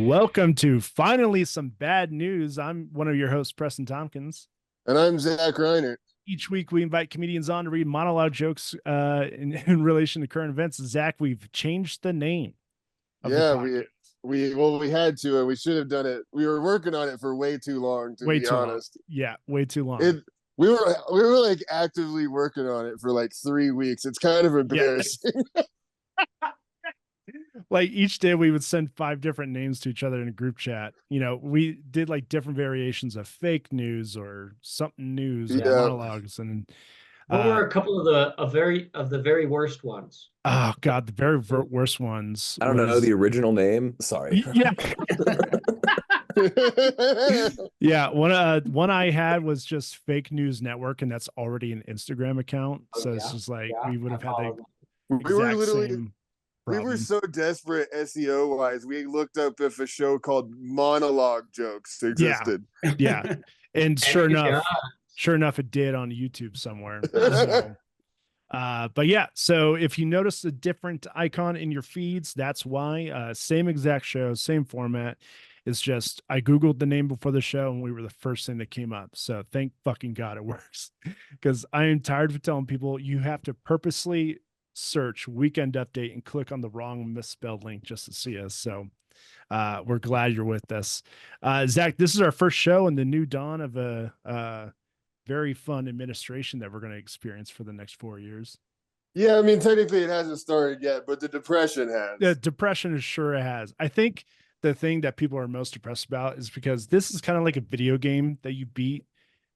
Welcome to Finally Some Bad News. I'm one of your hosts, Preston Tompkins. And I'm Zach Reinert. Each week, we invite comedians on to read monologue jokes in relation to current events. Zach, we've changed the name of the podcast. We had to, and we should have done it. We were working on it for way too long, to be honest. Yeah, way too long. We were like actively working on it for like 3 weeks. It's kind of embarrassing. Yeah. Like each day we would send 5 different names to each other in a group chat. You know, we did like different variations of fake news or something news or monologues, and what were a couple of the very worst ones? Oh God, the very worst ones. I don't know the original name. Sorry. Yeah. Yeah, one I had was just Fake News Network, and that's already an Instagram account. So it's just like we would have had the we were so desperate SEO wise. We looked up if a show called Monologue Jokes existed. Yeah. And sure enough, it did on YouTube somewhere. So, but yeah, so if you notice a different icon in your feeds, that's why. Same exact show, same format. It's just I Googled the name before the show and we were the first thing that came up. So thank fucking God it works. Because I am tired of telling people you have to purposely search Weekend Update and click on the wrong misspelled link just to see us. So we're glad you're with us. Zach, this is our first show in the new dawn of a very fun administration that we're going to experience for the next 4 years. Yeah, I mean, technically it hasn't started yet, but the depression has. The depression is sure it has. I think the thing that people are most depressed about is because this is kind of like a video game that you beat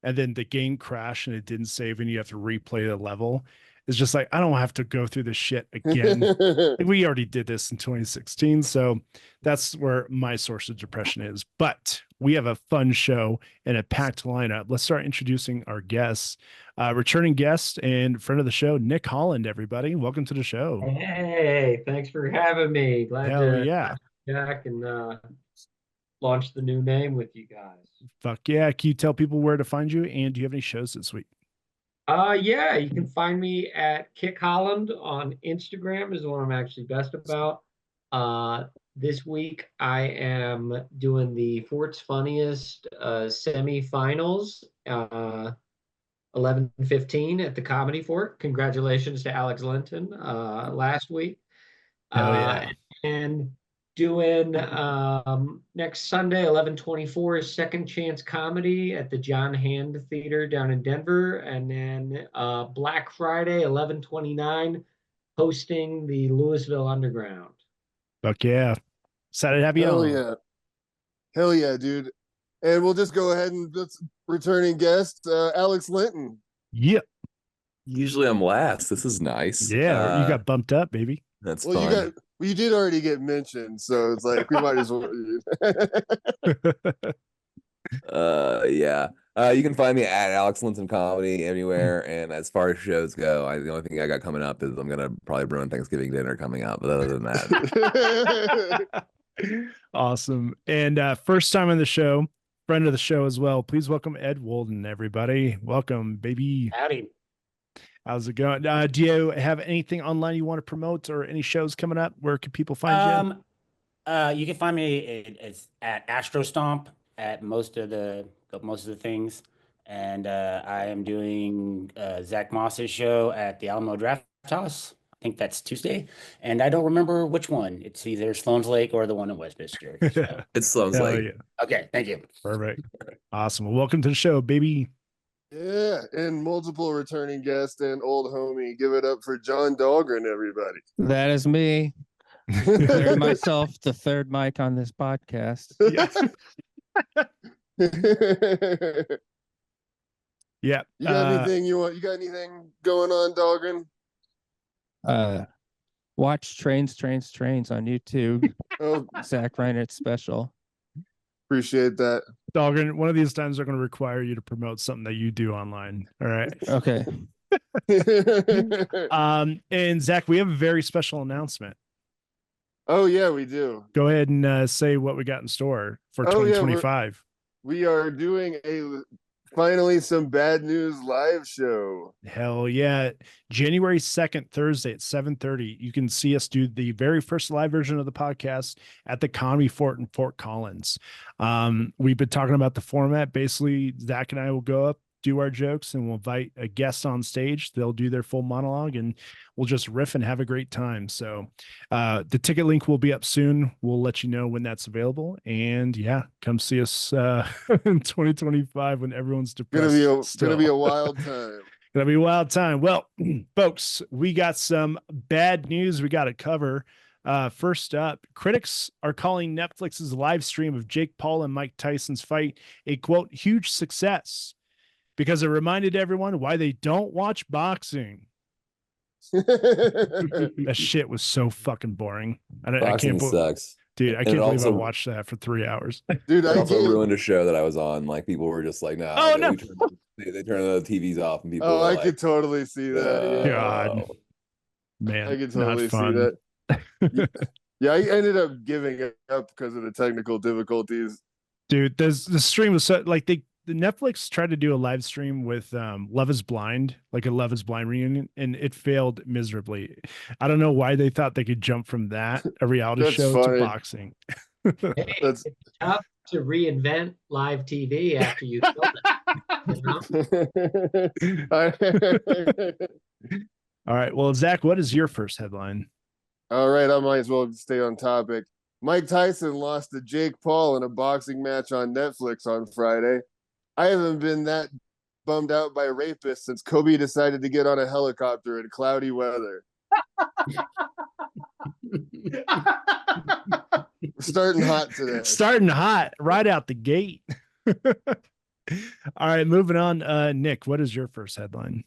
and then the game crashed and it didn't save and you have to replay the level. It's just like, I don't have to go through this shit again. Like, we already did this in 2016. So that's where my source of depression is. But we have a fun show and a packed lineup. Let's start introducing our guests. Returning guest and friend of the show, Nick Holland, everybody. Welcome to the show. Hey, thanks for having me. Glad to back and launch the new name with you guys. Fuck yeah. Can you tell people where to find you? And do you have any shows this week? Yeah, you can find me at Kick Holland on Instagram is the one I'm actually best about. This week I am doing the Fort's Funniest semifinals, 11:15 at the Comedy Fort. Congratulations to Alex Linton last week. And doing next Sunday 11:24 Second Chance Comedy at the John Hand Theater down in Denver, and then Black Friday 11:29 hosting the Louisville Underground. Fuck yeah, excited to have you on. Hell yeah, dude. And we'll just go ahead and let's returning guest Alex Linton. Yep. Usually I'm last. This is nice. Yeah, you got bumped up, baby. That's fun. You did already get mentioned, so it's like we might as well. Yeah. You can find me at Alex Linton Comedy anywhere. And as far as shows go, the only thing I got coming up is I'm gonna probably ruin Thanksgiving dinner coming up. But other than that, awesome. And first time on the show, friend of the show as well. Please welcome Ed Wolden, everybody. Welcome, baby. Howdy. How's it going? Do you have anything online you want to promote or any shows coming up? Where can people find you? You can find me at Astrostomp at most of the things, and I am doing Zach Moss's show at the Alamo Draft House. I think that's Tuesday, and I don't remember which one. It's either Sloan's Lake or the one in Westminster. So. It's Sloan's Lake. Yeah. Okay, thank you. Perfect. Awesome. Well, welcome to the show, baby. Yeah, and multiple returning guests and old homie. Give it up for John Dahlgren, everybody. That is me. Consider myself the third mic on this podcast. Yeah. You got anything you want? You got anything going on, Dahlgren? Watch Trains on YouTube. Oh, Zach Reinert special. Appreciate that. Dahlgren, one of these times they're going to require you to promote something that you do online. All right. Okay. And Zach, we have a very special announcement. Oh yeah, we do. Go ahead and say what we got in store for 2025. We are doing a Finally, some bad news live show. Hell yeah. January 2nd, Thursday at 7:30. You can see us do the very first live version of the podcast at the Comedy Fort in Fort Collins. We've been talking about the format. Basically, Zach and I will go up, do our jokes, and we'll invite a guest on stage. They'll do their full monologue and we'll just riff and have a great time. So the ticket link will be up soon. We'll let you know when that's available. And yeah, come see us in 2025 when everyone's depressed. Gonna be a wild time. Gonna be a wild time. Well, folks, we got some bad news we got to cover. First up, critics are calling Netflix's live stream of Jake Paul and Mike Tyson's fight a quote huge success, because it reminded everyone why they don't watch boxing. That shit was so fucking boring. I can't sucks. Dude, I can't believe I watched that for 3 hours. Dude, I also ruined a show that I was on. Like, people were just like, no. Oh, no. They turn the TVs off and people I like, could totally see that. God. Man, I could totally see that. Yeah, I ended up giving it up because of the technical difficulties. Dude, the stream was so like the Netflix tried to do a live stream with Love is Blind, like a Love is Blind reunion, and it failed miserably. I don't know why they thought they could jump from that, a reality show, to boxing. Hey, it's tough to reinvent live TV after you it. All right. Well, Zach, what is your first headline? All right, I might as well stay on topic. Mike Tyson lost to Jake Paul in a boxing match on Netflix on Friday. I haven't been that bummed out by rapists since Kobe decided to get on a helicopter in cloudy weather. Starting hot today. Starting hot right out the gate. All right, moving on. Nick, what is your first headline?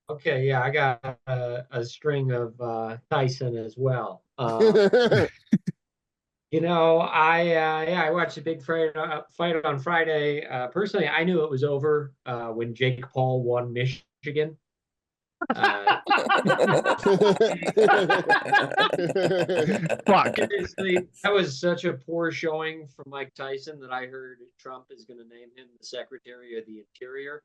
Okay, yeah, I got a string of Tyson as well. You know, I watched a big fight on Friday. Personally, I knew it was over when Jake Paul won Michigan. Fuck. That was such a poor showing from Mike Tyson that I heard Trump is going to name him the Secretary of the Interior.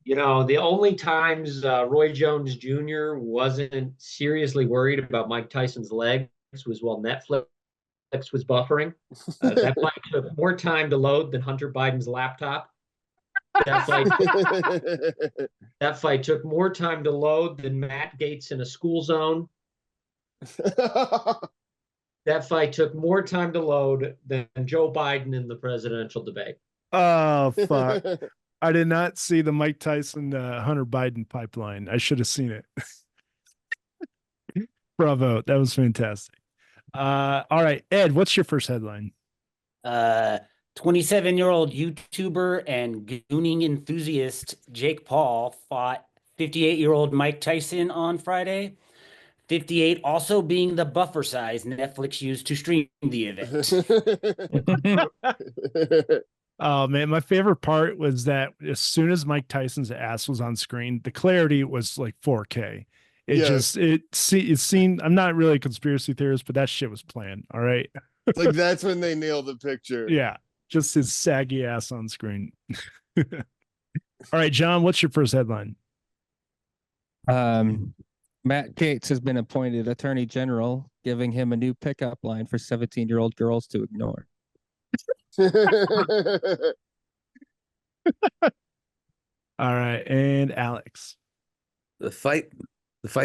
You know, the only times Roy Jones Jr. wasn't seriously worried about Mike Tyson's legs was while Netflix was buffering. That fight took more time to load than Hunter Biden's laptop. That fight took more time to load than Matt Gaetz in a school zone. That fight took more time to load than Joe Biden in the presidential debate. Oh, fuck. I did not see the Mike Tyson Hunter Biden pipeline. I should have seen it. Bravo. That was fantastic. All right, Ed, what's your first headline? 27-year-old YouTuber and gooning enthusiast Jake Paul fought 58-year-old Mike Tyson on Friday. 58 also being the buffer size Netflix used to stream the event. Oh man, my favorite part was that as soon as Mike Tyson's ass was on screen, the clarity was like 4K. It seemed, I'm not really a conspiracy theorist, but that shit was planned. All right. Like that's when they nailed the picture. Yeah. Just his saggy ass on screen. All right, John, what's your first headline? Matt Gaetz has been appointed Attorney General, giving him a new pickup line for 17-year-old girls to ignore. All right, and Alex. The fight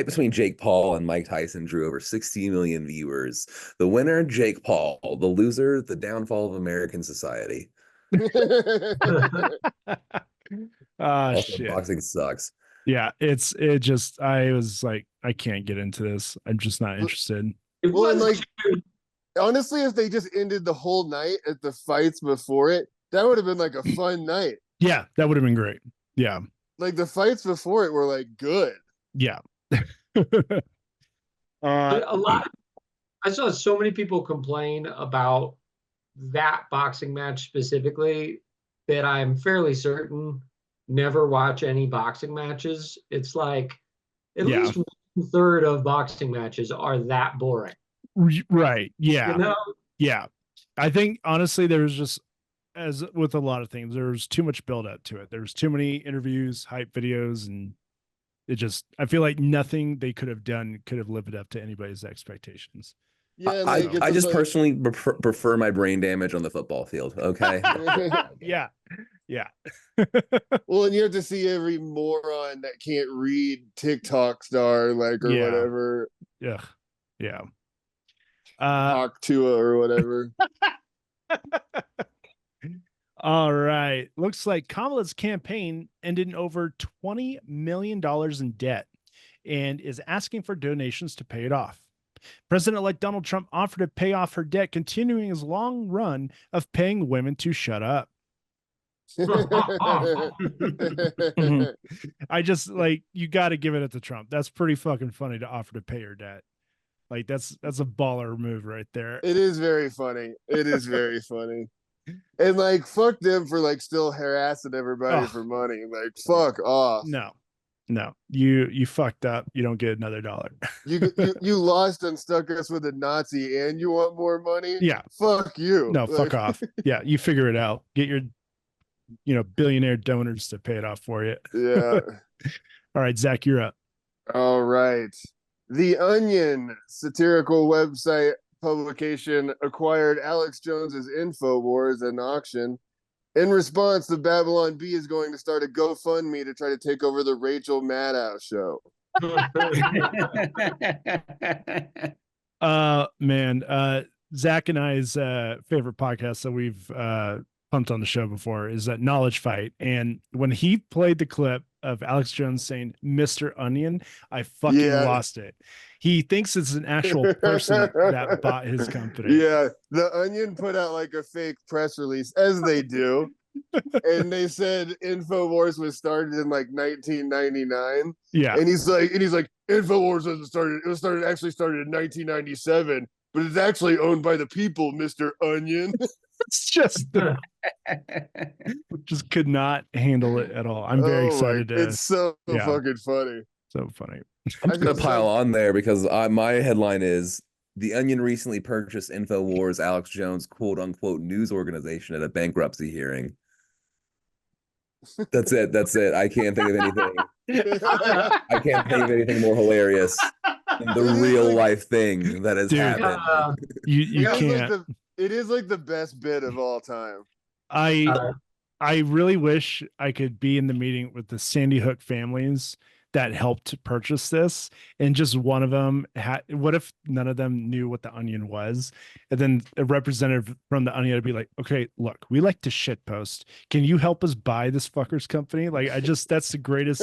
between Jake Paul and Mike Tyson drew over 60 million viewers. The winner, Jake Paul. The loser, the downfall of American society. Shit. Boxing sucks. Yeah, I was like, I can't get into this. I'm just not interested. Well, and like, honestly, if they just ended the whole night at the fights before it, that would have been like a fun night. Yeah, that would have been great. Yeah. Like the fights before it were like good. Yeah. I saw so many people complain about that boxing match specifically that I'm fairly certain never watch any boxing matches. It's like at least 1/3 of boxing matches are that boring. Right. Yeah. You know? Yeah. I think honestly, there was just as with a lot of things, there's too much build up to it. There's too many interviews, hype videos, and I feel like nothing they could have done could have lived up to anybody's expectations. Yeah, I just personally prefer my brain damage on the football field. Okay. Yeah. Well, and you have to see every moron that can't read TikTok star, like, or whatever. Yeah. Tua or whatever. All right. Looks like Kamala's campaign ended in over $20 million in debt and is asking for donations to pay it off. President-elect Donald Trump offered to pay off her debt, continuing his long run of paying women to shut up. I just you got to give it to Trump. That's pretty fucking funny to offer to pay her debt. Like that's a baller move right there. It is very funny. It is very funny. And like, fuck them for like still harassing everybody for money. Like, fuck off. No, you fucked up. You don't get another $1. You lost and stuck us with a Nazi, and you want more money? Yeah, fuck you. No, fuck off. Yeah, you figure it out. Get your billionaire donors to pay it off for you. Yeah. All right, Zach, you're up. All right. The Onion satirical website publication acquired Alex Jones's InfoWars at an auction. In response, the Babylon Bee is going to start a GoFundMe to try to take over the Rachel Maddow show. Man, Zach and I's favorite podcast that we've pumped on the show before is that Knowledge Fight. And when he played the clip of Alex Jones saying Mr. Onion, I fucking lost it. He thinks it's an actual person that bought his company. Yeah, the Onion put out like a fake press release, as they do. And they said InfoWars was started in like 1999. Yeah. And he's like, InfoWars wasn't started. It was actually started in 1997, but it's actually owned by the people, Mr. Onion. It's just could not handle it at all. I'm very excited to. It's so fucking funny. So funny. I'm just gonna pile on there because my headline is The Onion recently purchased InfoWars Alex Jones quote unquote news organization at a bankruptcy hearing. That's it. I can't think of anything. I can't think of anything more hilarious than the real life thing that has happened. You can't. It is like the best bit of all time. I really wish I could be in the meeting with the Sandy Hook families that helped purchase this, and just one of them what if none of them knew what the Onion was, and then a representative from the Onion would be like, okay, look, we like to shit post, can you help us buy this fucker's company? Like, that's the greatest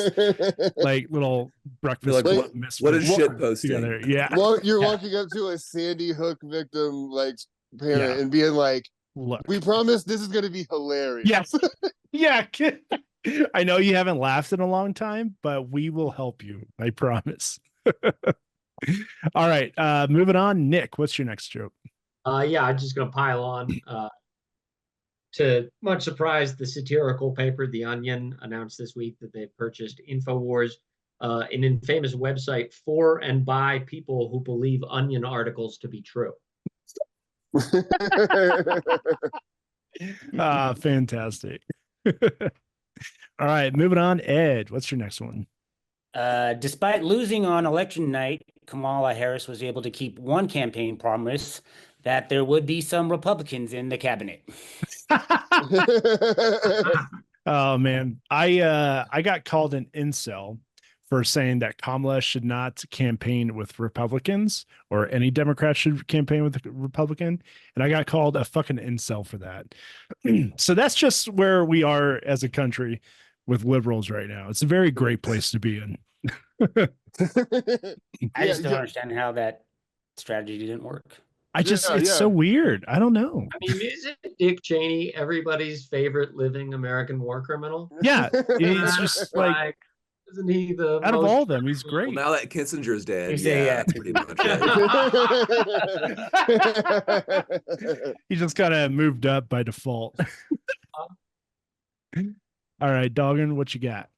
like little breakfast. Like, what is shit posting together? Yeah, well, you're walking up to a Sandy Hook victim like parent and being like, look, we promise this is going to be hilarious. Yes. Yeah. I know you haven't laughed in a long time, but we will help you. I promise. All right. Moving on. Nick, what's your next joke? Yeah, I'm just going to pile on. To much surprise, the satirical paper, The Onion, announced this week that they purchased InfoWars, an infamous website for and by people who believe Onion articles to be true. Fantastic. All right, moving on. Ed, what's your next one? Despite losing on election night, Kamala Harris was able to keep one campaign promise that there would be some Republicans in the cabinet. Oh man, I got called an incel for saying that Kamala should not campaign with Republicans, or any Democrat should campaign with a Republican. And I got called a fucking incel for that. So that's just where we are as a country with liberals right now. It's a very great place to be in. I just don't understand how that strategy didn't work. It's so weird. I don't know. I mean, isn't Dick Cheney everybody's favorite living American war criminal? Yeah. It's just like isn't he the out of all of them, he's great. Well, now that Kissinger's dead, yeah, pretty much it. He just kind of moved up by default. All right, Dahlgren, what you got?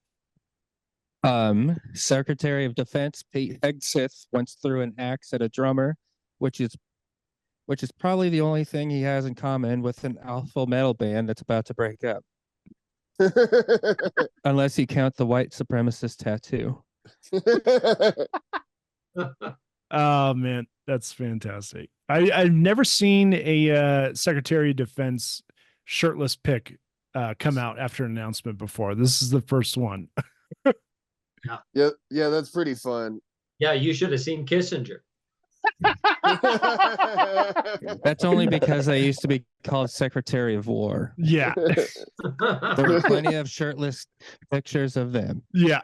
Secretary of Defense Pete Hegseth once threw an axe at a drummer, which is which is probably the only thing he has in common with an alpha metal band that's about to break up. Unless you count the white supremacist tattoo. Oh man, that's fantastic. I've never seen a Secretary of Defense shirtless pic come out after an announcement before. This is the first one. Yeah, that's pretty fun. Yeah, you should have seen Kissinger. That's only because I used to be called Secretary of War. Yeah. There were plenty of shirtless pictures of them. Yeah.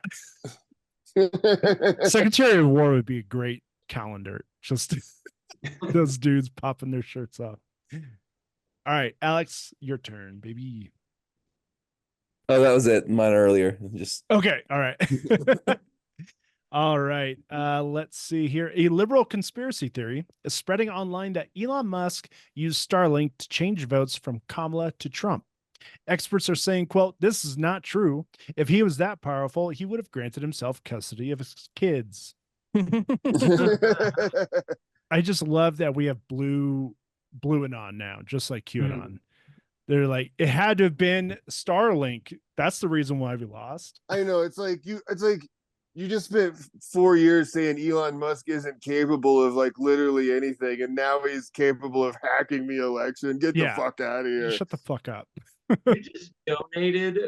Secretary of War would be a great calendar. Just those dudes popping their shirts off. All right, Alex, your turn, baby. Oh, that was it. Mine earlier. Just okay. All right. All right. Let's see here. A liberal conspiracy theory is spreading online that Elon Musk used Starlink to change votes from Kamala to Trump. Experts are saying, quote, this is not true. If he was that powerful, he would have granted himself custody of his kids. I just love that we have blue Anon now, just like QAnon. They're like, it had to have been Starlink. That's the reason why we lost. I know. It's like you just spent 4 years saying Elon Musk isn't capable of like literally anything, and now he's capable of hacking the election. Get the fuck out of here. Shut the fuck up. You just donated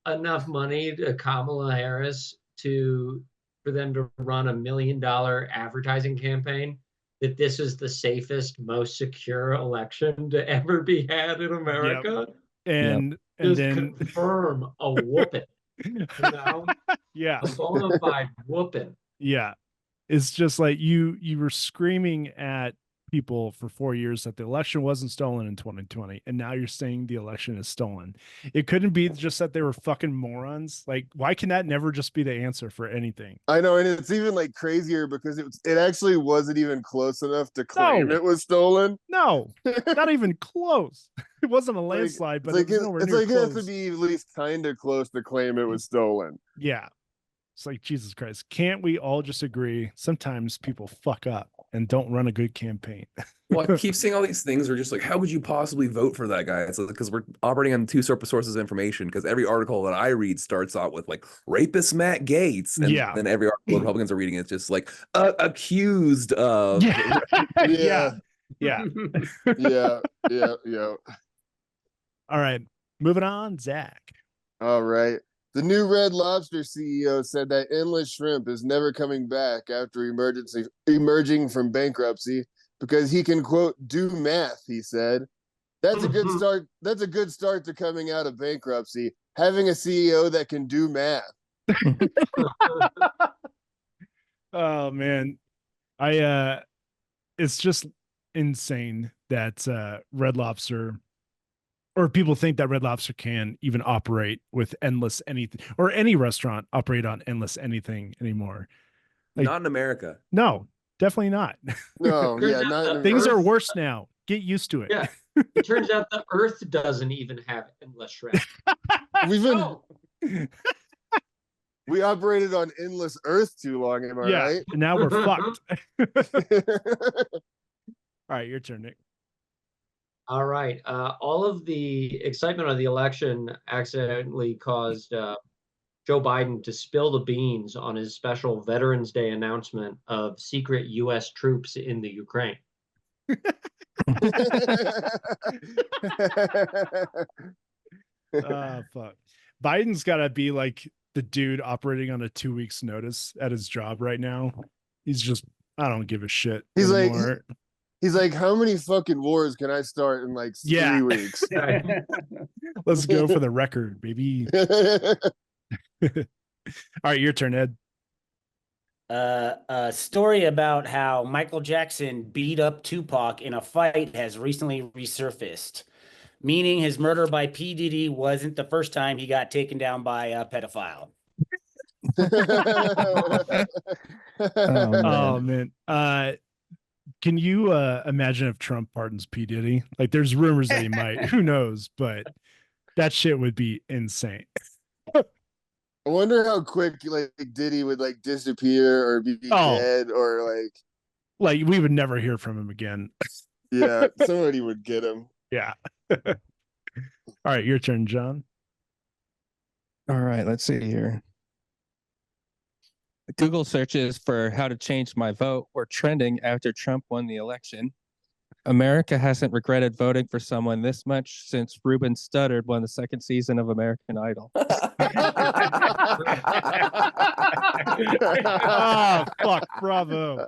enough money to Kamala Harris for them to run $1 million advertising campaign that this is the safest, most secure election to ever be had in America. Yep. And then confirm a whooping. You know? Yeah. A bona fide whooping. Yeah. It's just like you were screaming at people for 4 years that the election wasn't stolen in 2020, and now you're saying the election is stolen. It couldn't be just that they were fucking morons. Like, why can that never just be the answer for anything? I know, and it's even like crazier because it actually wasn't even close enough to claim it was stolen. No, not even close. It wasn't a landslide, but it's like it has to close. be at least kind of close to claim it was stolen. Yeah. It's like, Jesus Christ, can't we all just agree? Sometimes people fuck up and don't run a good campaign. Well, I keep seeing all these things where just like, how would you possibly vote for that guy? It's because we're operating on two separate sources of information. Because every article that I read starts out with like rapist Matt Gaetz, and then every article Republicans are reading it's just like accused of. Yeah. All right, moving on, Zach. All right. The new Red Lobster CEO said that endless shrimp is never coming back after emerging from bankruptcy because he can, quote, do math, he said. That's a good start. That's a good start to coming out of bankruptcy, having a CEO that can do math. Oh man. It's just insane that Red Lobster, or people think that Red Lobster can even operate with endless anything, or any restaurant operate on endless anything anymore. Like, not in America. No, definitely not. No, yeah, not things are worse now. Get used to it. Yeah. It turns out the Earth doesn't even have endless shrimp. We operated on endless Earth too long, am I right? And now we're fucked. All right, your turn, Nick. All right. All of the excitement of the election accidentally caused Joe Biden to spill the beans on his special Veterans Day announcement of secret U.S. troops in the Ukraine. Fuck. Biden's got to be like the dude operating on a 2 weeks notice at his job right now. He's just, I don't give a shit. He's anymore. He's like, how many fucking wars can I start in like 3 weeks? Let's go for the record, baby. All right, your turn, Ed. A story about how Michael Jackson beat up Tupac in a fight has recently resurfaced, meaning his murder by P. Diddy wasn't the first time he got taken down by a pedophile. Oh man. Can you imagine if Trump pardons P. Diddy? Like, there's rumors that he might. Who knows? But that shit would be insane. I wonder how quick like Diddy would like disappear or be dead or like we would never hear from him again. Yeah, somebody would get him. Yeah. All right, your turn, John. All right, let's see here. Google searches for how to change my vote were trending after Trump won the election. America hasn't regretted voting for someone this much since Ruben Studdard won the second season of American Idol. Oh, fuck. Bravo.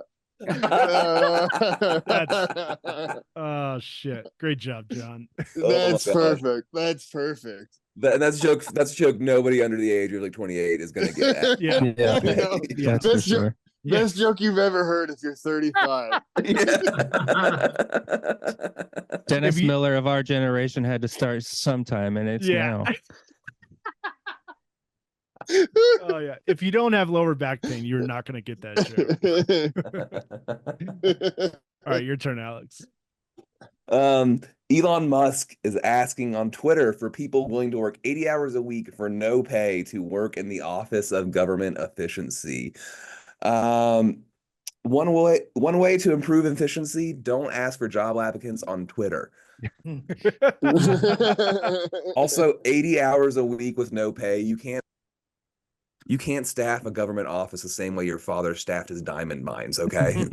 Oh, shit. Great job, John. That's Oh my God. perfect. That's perfect. That's a joke. That's a joke. Nobody under the age of like 28 is gonna get that. Yeah. Yeah, No, Yeah. that's for best, jo- sure. best joke you've ever heard if you're 35. Dennis If you- Miller of our generation had to start sometime, and it's Yeah. now. Oh, yeah. If you don't have lower back pain, you're not going to get that joke. All right, your turn, Alex. Elon Musk is asking on Twitter for people willing to work 80 hours a week for no pay to work in the Office of Government Efficiency. One way to improve efficiency, don't ask for job applicants on Twitter. Also, 80 hours a week with no pay. You can't staff a government office the same way your father staffed his diamond mines, okay?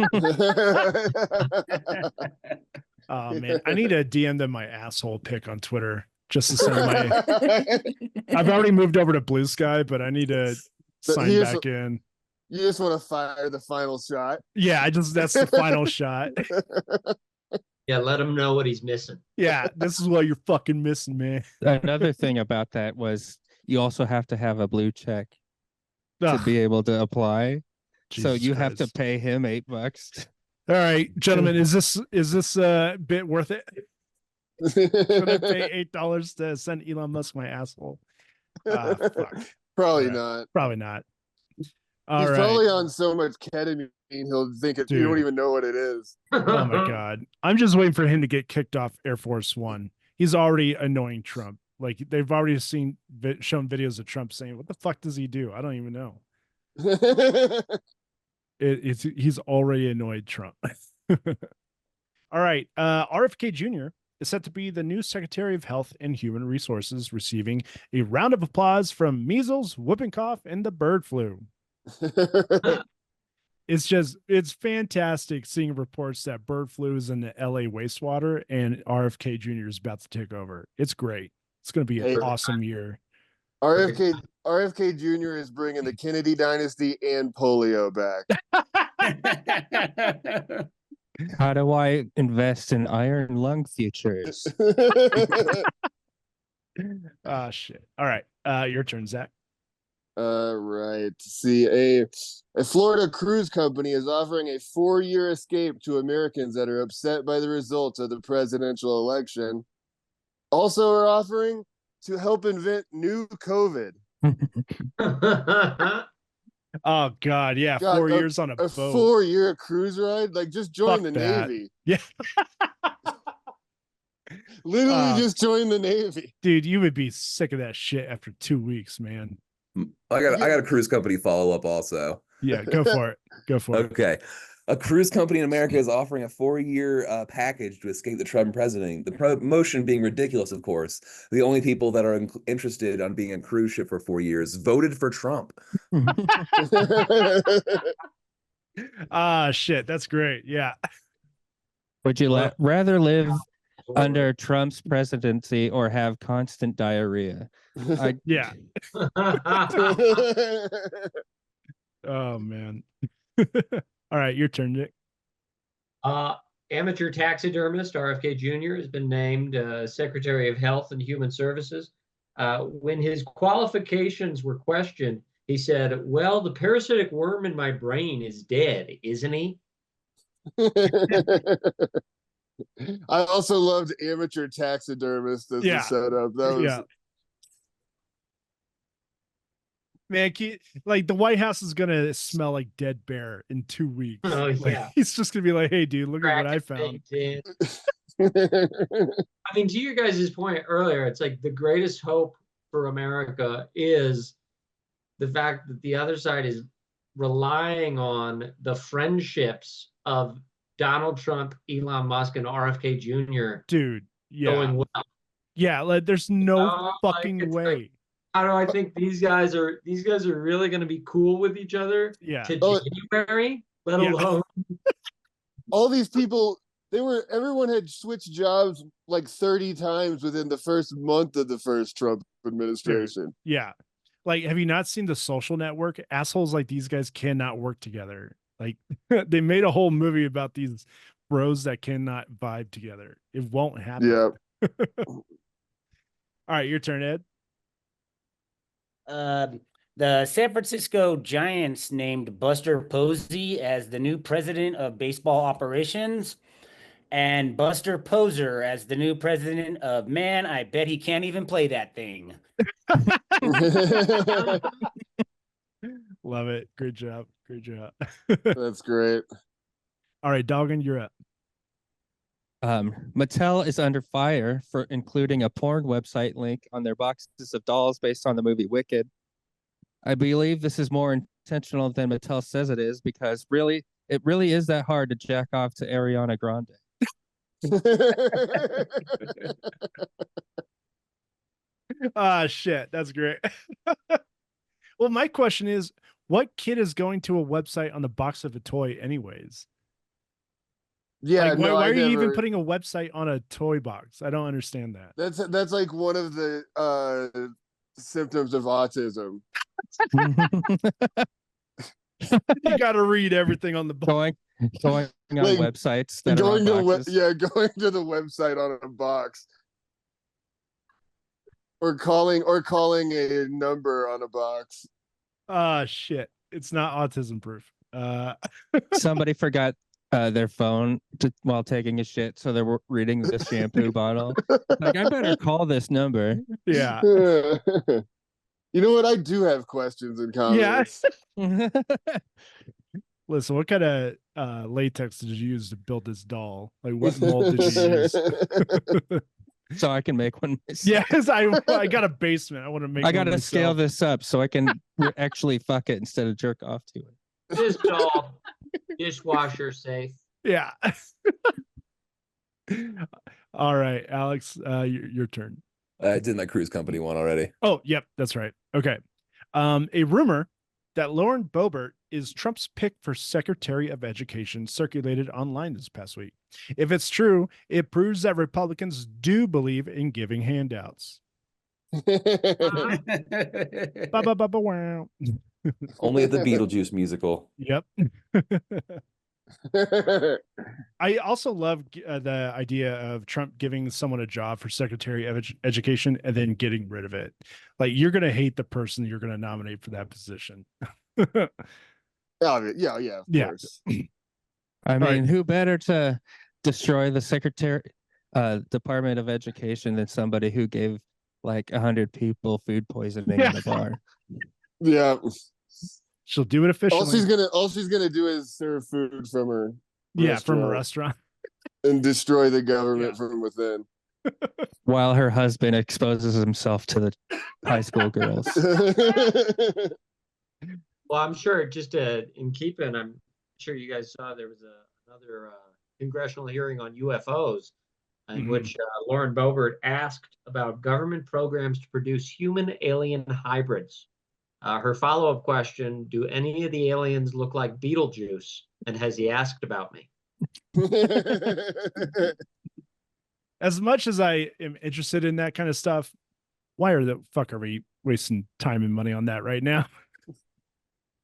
Oh, man. I need to DM them my asshole pic on Twitter just to send my. I've already moved over to Blue Sky, but I need to sign back in. You just want to fire the final shot. Yeah, that's the final shot. Yeah, let him know what he's missing. Yeah, this is what you're fucking missing, man. Another thing about that was you also have to have a blue check to Ugh, be able to apply. So Jesus you have to Christ. pay him $8. All right, gentlemen, is this bit worth it? Should I pay $8 to send Elon Musk my asshole? Fuck. Probably Right. not. Probably not. All He's right. probably on so much ketamine he'll think you Dude. don't even know what it is. Oh my God. I'm just waiting for him to get kicked off Air Force One. He's already annoying Trump. Like they've already shown videos of Trump saying, "What the fuck does he do? I don't even know." He's already annoyed Trump. All right. RFK Jr. is set to be the new Secretary of Health and Human Resources, receiving a round of applause from measles, whooping cough, and the bird flu. It's fantastic seeing reports that bird flu is in the LA wastewater and RFK Jr. is about to take over. It's great. It's going to be an awesome year. RFK Jr. is bringing the Kennedy dynasty and polio back. How do I invest in iron lung futures? Ah, shit. All right. Your turn, Zach. Right. See, a Florida cruise company is offering a 4-year escape to Americans that are upset by the results of the presidential election. Also are offering to help invent new COVID. Oh God, yeah, God, 4 years on a boat. 4-year cruise ride? Like just join Fuck the that. Navy. Yeah. Literally just join the Navy. Dude, you would be sick of that shit after 2 weeks, man. I got a cruise company follow up also. Yeah, go for it. Go for it. Okay. A cruise company in America is offering a 4-year package to escape the Trump presidency. The promotion being ridiculous, of course. The only people that are interested on being a cruise ship for 4 years voted for Trump. Ah, shit, that's great. Yeah. Would you rather live under Trump's presidency or have constant diarrhea? Yeah. Oh man. All right, your turn, Nick. Amateur taxidermist RFK Jr. has been named Secretary of Health and Human Services. When his qualifications were questioned, he said, "Well, the parasitic worm in my brain is dead, isn't he?" I also loved amateur taxidermist as the setup. That was man, like the White House is gonna smell like dead bear in 2 weeks. Oh Like, yeah. he's just gonna be like, "Hey, dude, look at what I found." I mean, to your guys' point earlier, it's like the greatest hope for America is the fact that the other side is relying on the friendships of Donald Trump, Elon Musk, and RFK Jr. Dude, yeah. going well. Yeah, like there's no fucking it's way. like, how do I think these guys are really going to be cool with each other Yeah. to January, let Yeah. alone All these people, everyone had switched jobs like 30 times within the first month of the first Trump administration. Yeah. Like, have you not seen The Social Network? Assholes like these guys cannot work together. Like, they made a whole movie about these bros that cannot vibe together. It won't happen. Yeah. All right, your turn, Ed. The San Francisco Giants named Buster Posey as the new president of baseball operations, and Buster Poser as the new president of, man, I bet he can't even play that thing. Love it. Great job. Great job. That's great. All right, Dahlgren, you're up. Mattel is under fire for including a porn website link on their boxes of dolls based on the movie Wicked. I believe this is more intentional than Mattel says it is, because it really is that hard to jack off to Ariana Grande. Ah, shit. That's great. Well, my question is, what kid is going to a website on the box of a toy anyways? Yeah, like, why, no, why are you never, even putting a website on a toy box? I don't understand that. That's like one of the symptoms of autism. You got to read everything on the box. Going on Like, websites that going are on to boxes. going to the website on a box, or calling a number on a box. Ah, shit. It's not autism proof. Somebody forgot their phone while taking a shit, so they were reading the shampoo bottle. Like, I better call this number. Yeah. You know what? I do have questions and comments. Yeah. Listen, what kind of latex did you use to build this doll? Like, what mold did you use? So I can make one myself. Yes, I got a basement. I want to make. I got to scale this up so I can actually fuck it instead of jerk off to it. this doll dishwasher safe. Yeah. All right, Alex, your turn. I did my cruise company one already. Oh, yep, that's right. Okay. A rumor that Lauren Boebert is Trump's pick for Secretary of Education circulated online this past week. If it's true, it proves that Republicans do believe in giving handouts. Uh-huh. Ba-ba-ba-ba-wow. Only at the Beetlejuice musical. Yep. I also love the idea of Trump giving someone a job for Secretary of Education and then getting rid of it. Like, you're going to hate the person you're going to nominate for that position. Yeah, of course. I mean, right. Who better to destroy the Department of Education than somebody who gave like 100 people food poisoning in the bar? Yeah. She'll do it officially. All she's gonna do is serve food from her. From a restaurant. And destroy the government from within. While her husband exposes himself to the high school girls. Well, I'm sure in keeping, I'm sure you guys saw there was another congressional hearing on UFOs in which Lauren Boebert asked about government programs to produce human-alien hybrids. Her follow-up question, do any of the aliens look like Beetlejuice? And has he asked about me? As much as I am interested in that kind of stuff, why are the fuck are we wasting time and money on that right now?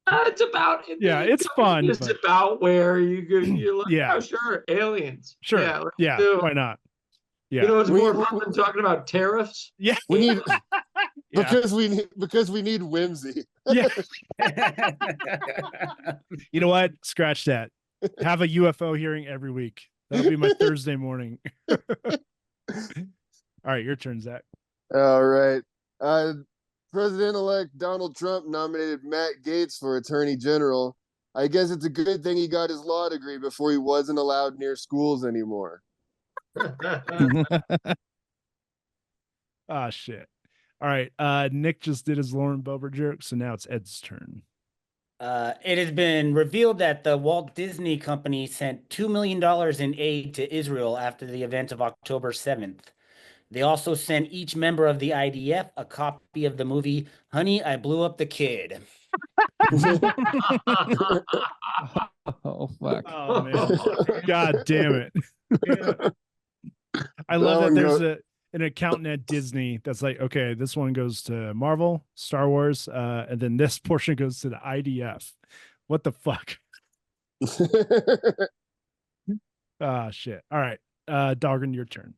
It's about it's fun. It's about where you're like, yeah, oh, sure, aliens. Sure, yeah, why not? Yeah, you know, it's more fun than talking about tariffs. Yeah, we need because we need whimsy. Yeah. You know what? Scratch that. Have a UFO hearing every week. That'll be my Thursday morning. All right, your turn, Zach. All right. President-elect Donald Trump nominated Matt Gaetz for Attorney General. I guess it's a good thing he got his law degree before he wasn't allowed near schools anymore. Ah, shit. All right. Nick just did his Lauren Boebert joke, so now it's Ed's turn. It has been revealed that the Walt Disney Company sent $2 million in aid to Israel after the event of October 7th. They also sent each member of the IDF a copy of the movie Honey, I Blew Up the Kid. Oh fuck. Oh man. God damn it. I That love that one there's go- an accountant at Disney that's like, okay, this one goes to Marvel, Star Wars, and then this portion goes to the IDF. What the fuck? Ah, shit. All right. Dahlgren, your turn.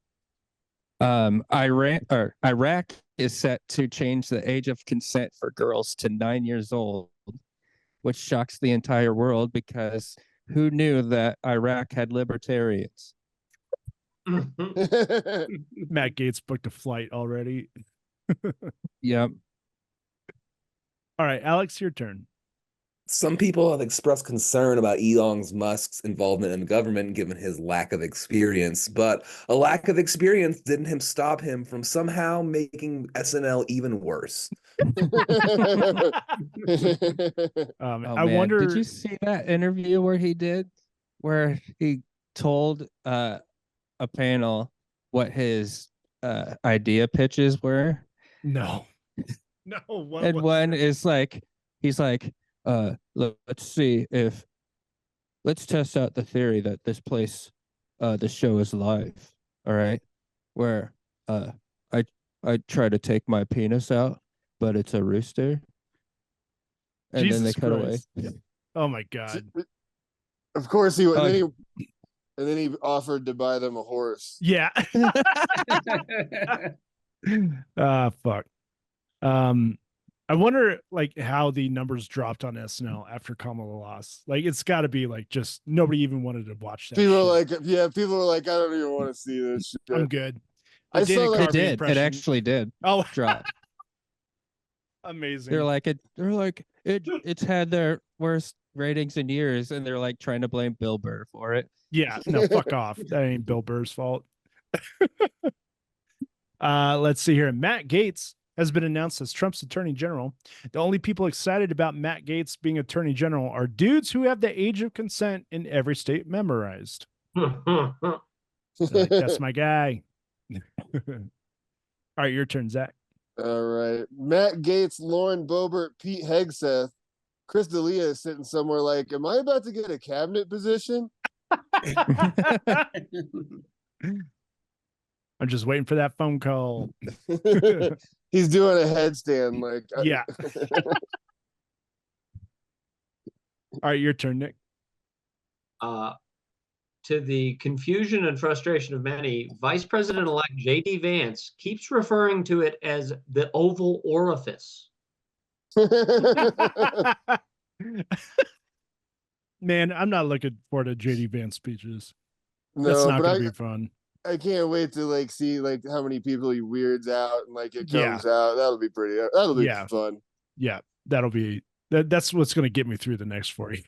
Iraq is set to change the age of consent for girls to 9 years old, which shocks the entire world because who knew that Iraq had libertarians? Matt Gaetz booked a flight already. Yep. All right, Alex, your turn. Some people have expressed concern about Elon Musk's involvement in government given his lack of experience, but a lack of experience didn't stop him from somehow making SNL even worse. Oh, I man. wonder. Did you see that interview where he told a panel what his idea pitches were? No. No. And one is like, he's like, let's test out the theory that the show is live. All right. Where I try to take my penis out, but it's a rooster. And Jesus then they cut Christ. away. Oh my God. Of course he would. And then he offered to buy them a horse. Yeah. Fuck. I wonder like how the numbers dropped on SNL after Kamala lost. Like it's got to be like just nobody even wanted to watch that. People shit. were like, I don't even want to see this shit. I'm good. I saw that. It did. Impression. It actually did. Oh, drop. Amazing. They're like it's had their worst ratings in years, and they're like trying to blame Bill Burr for it. Yeah, no, fuck off. That ain't Bill Burr's fault. Let's see here. Matt Gaetz has been announced as Trump's attorney general. The only people excited about Matt Gaetz being attorney general are dudes who have the age of consent in every state memorized. Like, that's my guy. All right, your turn, Zach. All right. Matt Gaetz, Lauren Boebert, Pete Hegseth, Chris D'Elia is sitting somewhere like, am I about to get a cabinet position? I'm just waiting for that phone call. He's doing a headstand. Like, yeah. All right, your turn, Nick. To the confusion and frustration of many, Vice President-elect J.D. Vance keeps referring to it as the Oval Orifice. Man, I'm not looking forward to J.D. Vance speeches. No, that's not going to be fun. I can't wait to like see like how many people he weirds out and like it comes out. That'll be pretty. That'll be fun. Yeah, that'll be that's what's going to get me through the next 40.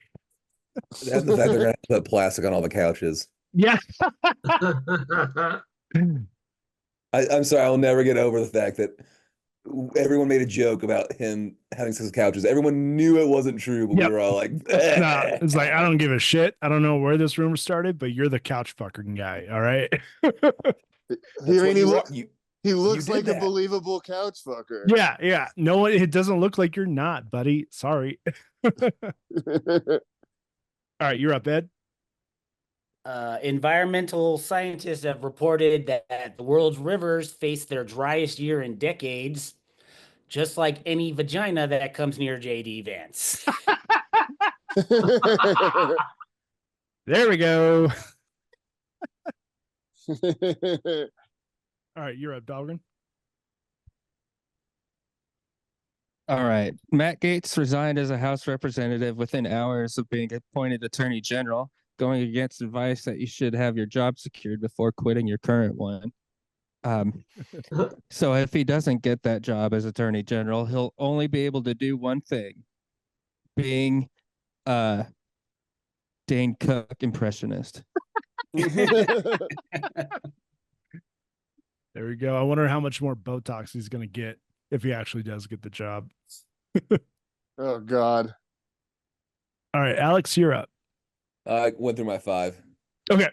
That's the fact they're going to put plastic on all the couches. Yeah. I'm sorry, I'll never get over the fact that everyone made a joke about him having sex with couches. Everyone knew it wasn't true, but we were all like, nah, it's like, I don't give a shit. I don't know where this rumor started, but you're the couch fucking guy. All right. He looks like a believable couch fucker. Yeah. Yeah. No, it doesn't look like you're not, buddy. Sorry. All right. You're up, Ed. Environmental scientists have reported that the world's rivers face their driest year in decades, just like any vagina that comes near JD Vance. There we go. All right, you're up, Dahlgren. All right. Matt Gaetz resigned as a House representative within hours of being appointed Attorney General, going against advice that you should have your job secured before quitting your current one. So if he doesn't get that job as Attorney General, he'll only be able to do one thing, being Dane Cook impressionist. There we go. I wonder how much more Botox he's going to get if he actually does get the job. Oh, God. All right, Alex, you're up. I went through my 5. Okay.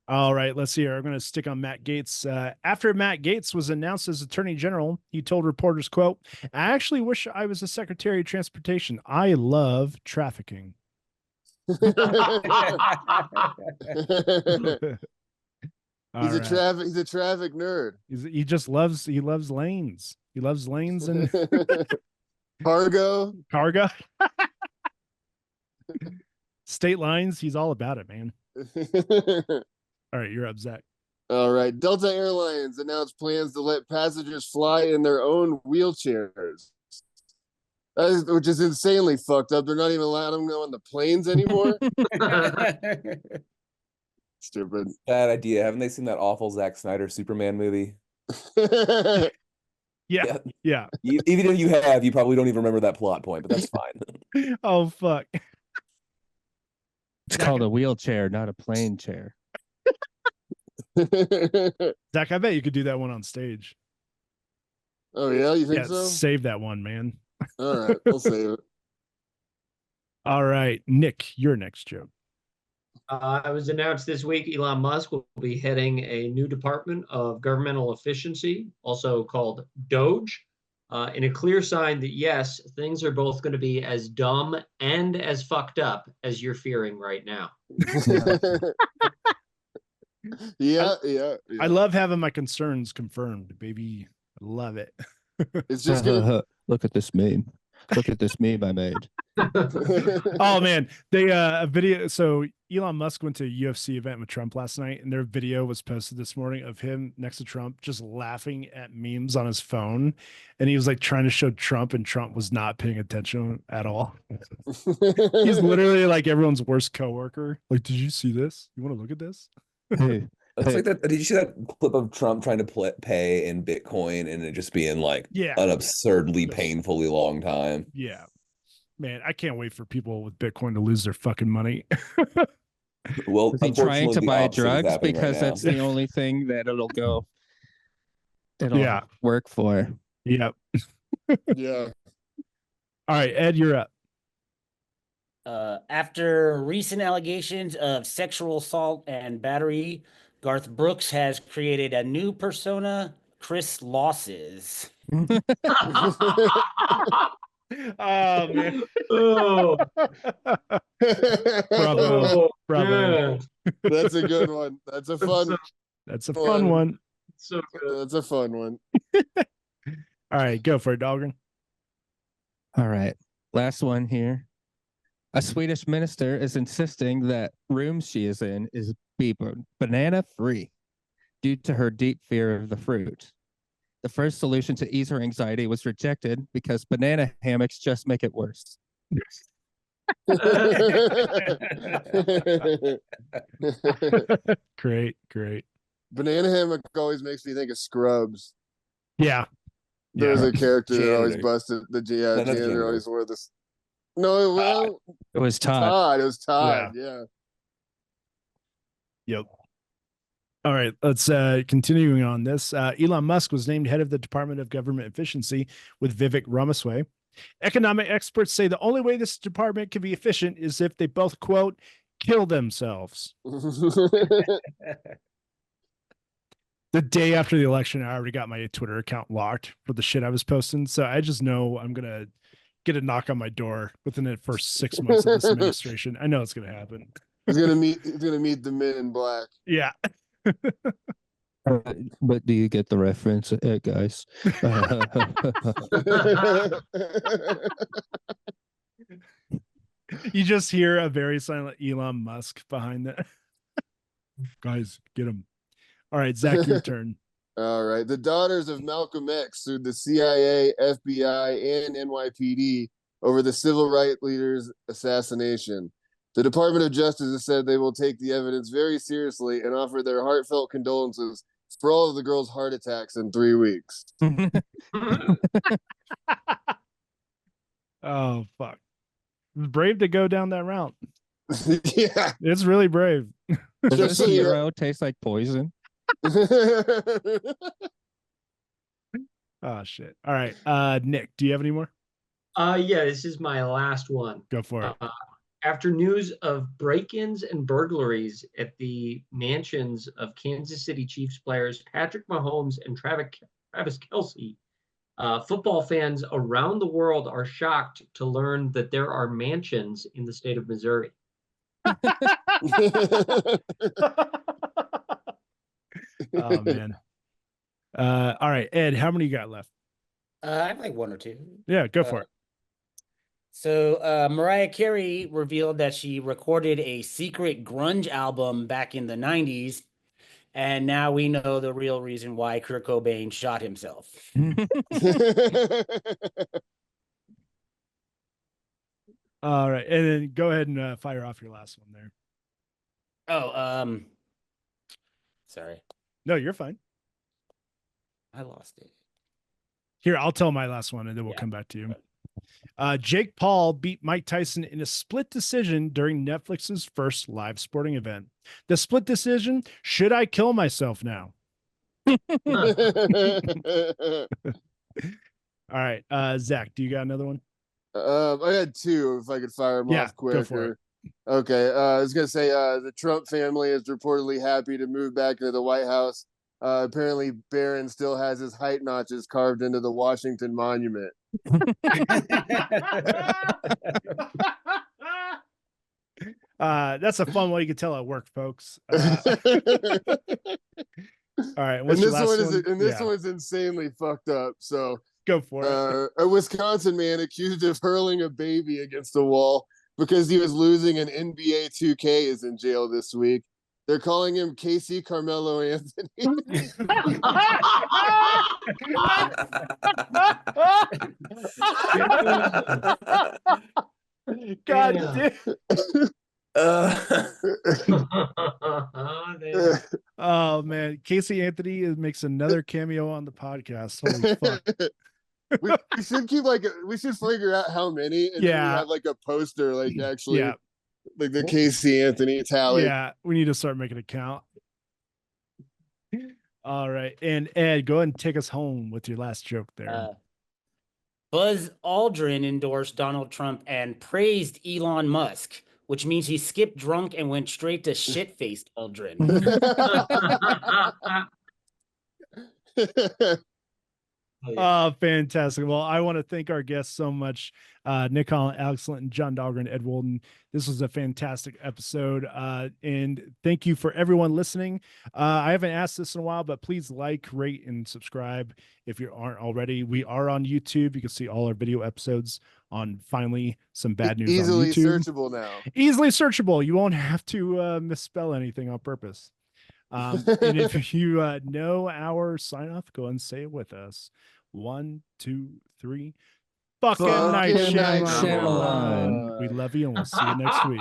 All right, let's see here. I'm going to stick on Matt Gaetz. After Matt Gaetz was announced as Attorney General, he told reporters, quote, "I actually wish I was a Secretary of Transportation. I love trafficking." He's a traffic nerd. He loves lanes. He loves lanes and cargo. State lines. He's all about it, man. All right, you're up, Zach. All right. Delta Airlines announced plans to let passengers fly in their own wheelchairs. Which is insanely fucked up. They're not even allowing them to go on the planes anymore. Stupid. Bad idea. Haven't they seen that awful Zack Snyder Superman movie? Yeah. Even if you have, you probably don't even remember that plot point, but that's fine. Oh, fuck. It's called a wheelchair, not a plane chair. Zach, I bet you could do that one on stage. Oh, yeah? You think so? Save that one, man. All right, we'll save it. All right, Nick, your next joke. It was announced this week Elon Musk will be heading a new department of governmental efficiency, also called Doge, in a clear sign that, yes, things are both going to be as dumb and as fucked up as you're fearing right now. Yeah. I love having my concerns confirmed, baby. I love it. It's just gonna... Look at this meme. Look at this meme I made. Oh man, they a video. So Elon Musk went to a UFC event with Trump last night, and their video was posted this morning of him next to Trump, just laughing at memes on his phone, and he was like trying to show Trump, and Trump was not paying attention at all. He's literally like everyone's worst coworker. Like, did you see this? You want to look at this? Hey, It's like that. Did you see that clip of Trump trying to pay in Bitcoin and it just being like an absurdly painfully long time? Yeah, man, I can't wait for people with Bitcoin to lose their fucking money. Well, is he trying to buy drugs because that's the only thing that it'll work for? Yep. Yeah. All right, Ed, you're up. After recent allegations of sexual assault and battery, Garth Brooks has created a new persona, Chris Losses. Oh man. Oh. Bravo. Yeah. That's a good one. That's a fun one. So good. That's a fun one. All right, go for it, Dahlgren. All right. Last one here. A Swedish minister is insisting that room she is in is banana free due to her deep fear of the fruit. The first solution to ease her anxiety was rejected because banana hammocks just make it worse. Great. Banana hammock always makes me think of Scrubs. Yeah. There's a character Janitor. that always busted the janitor always wore this. No, well, it was Todd. It was Todd. Yeah. Yep. All right, let's continuing on this. Elon Musk was named head of the Department of Government Efficiency with Vivek Ramaswamy. Economic experts say the only way this department can be efficient is if they both, quote, kill themselves. The day after the election, I already got my Twitter account locked for the shit I was posting. So I just know I'm going to get a knock on my door within the first 6 months of this administration. I know it's going to happen. He's going to meet the men in black. Yeah. But do you get the reference, guys? You just hear a very silent Elon Musk behind that. Guys, get him. All right, Zach, your turn. All right. The daughters of Malcolm X sued the CIA, FBI, and NYPD over the civil rights leader's assassination. The Department of Justice has said they will take the evidence very seriously and offer their heartfelt condolences for all of the girls' heart attacks in 3 weeks. Oh, fuck. It's brave to go down that route. Yeah. It's really brave. Does this hero taste like poison? Oh, shit. All right. Nick, do you have any more? Yeah, this is my last one. Go for it. After news of break-ins and burglaries at the mansions of Kansas City Chiefs players Patrick Mahomes and Travis Kelce, football fans around the world are shocked to learn that there are mansions in the state of Missouri. Oh man. All right, Ed, how many you got left? I have like one or two. Yeah, go for it. So Mariah Carey revealed that she recorded a secret grunge album back in the 90s, and now we know the real reason why Kurt Cobain shot himself. All right, and then go ahead and fire off your last one there. Oh, sorry. No, you're fine. I lost it. Here, I'll tell my last one, and then we'll come back to you. Jake Paul beat Mike Tyson in a split decision during Netflix's first live sporting event. The split decision, should I kill myself now? All right, Zach, do you got another one? I had two, if I could fire them off quicker. Go for it. Okay, I was gonna say the Trump family is reportedly happy to move back into the White House. Apparently, Barron still has his height notches carved into the Washington Monument. That's a fun way you can tell at work, folks. All right, and this one's insanely fucked up. So go for it. A Wisconsin man accused of hurling a baby against a wall because he was losing an NBA 2K is in jail this week. They're calling him Casey Carmelo Anthony. God damn. Oh man, Casey Anthony makes another cameo on the podcast. Holy fuck. we should keep we should figure out how many, and then we have like a poster, like actually, like the Casey Anthony tally. Yeah, we need to start making a count. All right, and Ed, go ahead and take us home with your last joke there. Buzz Aldrin endorsed Donald Trump and praised Elon Musk, which means he skipped drunk and went straight to shit-faced Aldrin. Oh, fantastic. Well, I want to thank our guests so much. Nick Holland, Alex Linton, John Dahlgren, Ed Wolden. This was a fantastic episode. And thank you for everyone listening. I haven't asked this in a while, but please like, rate, and subscribe if you aren't already. We are on YouTube. You can see all our video episodes on finally some bad news. Easily on YouTube. Searchable now. Easily searchable. You won't have to misspell anything on purpose. And if you know our sign off, go and say it with us. 1, 2, 3. Fucking Night Shyamalan. We love you and we'll see you next week.